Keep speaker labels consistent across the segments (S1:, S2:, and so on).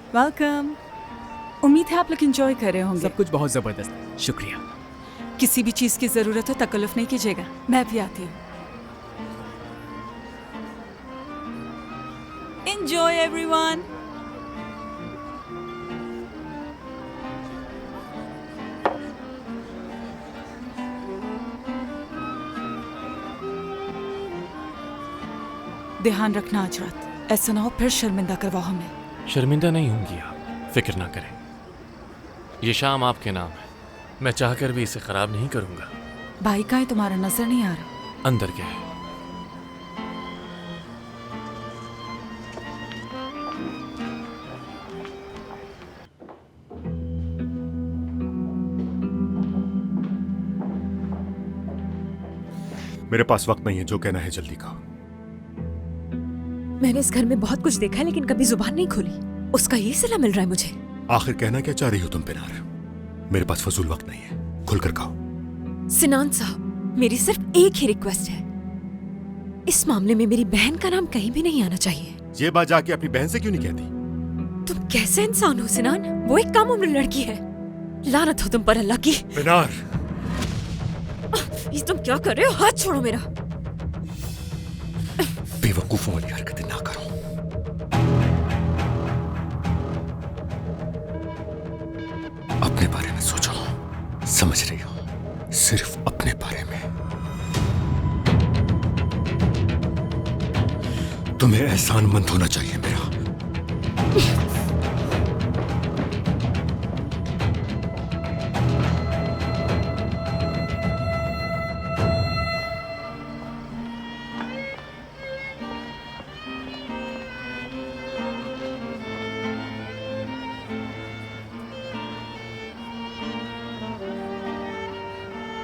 S1: Welcome. उम्मीद है आप लोग एंजॉय कर रहे होंगे।
S2: सब कुछ बहुत जबरदस्त है, शुक्रिया।
S1: किसी भी चीज की जरूरत हो तकल्लुफ नहीं कीजिएगा, मैं भी आती हूँ। Enjoy everyone. ध्यान रखना आज रात, ऐसा ना हो फिर शर्मिंदा करवाओ हमें।
S3: शर्मिंदा नहीं होंगी आप, फिक्र ना करें। ये शाम आपके नाम है, मैं चाहकर भी इसे खराब नहीं करूंगा।
S1: भाई का है तुम्हारा, नजर नहीं आ रहा।
S3: अंदर क्या है?
S4: मेरे पास वक्त नहीं है, जो कहना है जल्दी कहो।
S5: मैंने इस घर में बहुत कुछ देखा है लेकिन कभी जुबान नहीं खोली। उसका ये सिला मिल रहा है मुझे।
S4: आखिर कहना क्या चाह रही हो तुम पिनार? मेरे पास फजूल वक्त नहीं है, खुलकर कहो।
S5: सिनान साहब, मेरी सिर्फ एक ही रिक्वेस्ट है, इस मामले में मेरी बहन का नाम कहीं भी नहीं आना चाहिए।
S4: ये बात जाके अपनी बहन से क्यों नहीं कहती?
S5: तुम कैसे इंसान हो सिनान? वो एक कम उम्र लड़की है। लानत हो तुम पर अल्लाह की।
S4: पिनार,
S5: ये तुम क्या कर रहे हो? हाथ छोड़ो मेरा।
S4: बेवकूफों वाली हरकतें ना करो। अपने बारे में सोचो, समझ रही हो? सिर्फ अपने बारे में। तुम्हें एहसानमंद होना चाहिए मेरा।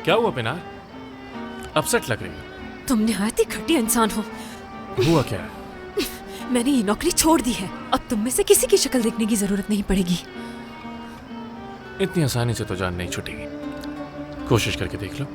S3: क्या हुआ पिनार? अपसेट लग रही हो।
S5: तुम निहायत ही घटिया इंसान हो।
S3: हुआ क्या है?
S5: मैंने ये नौकरी छोड़ दी है। अब तुम में से किसी की शक्ल देखने की जरूरत नहीं पड़ेगी।
S3: इतनी आसानी से तो जान नहीं छूटेगी। कोशिश करके देख लो।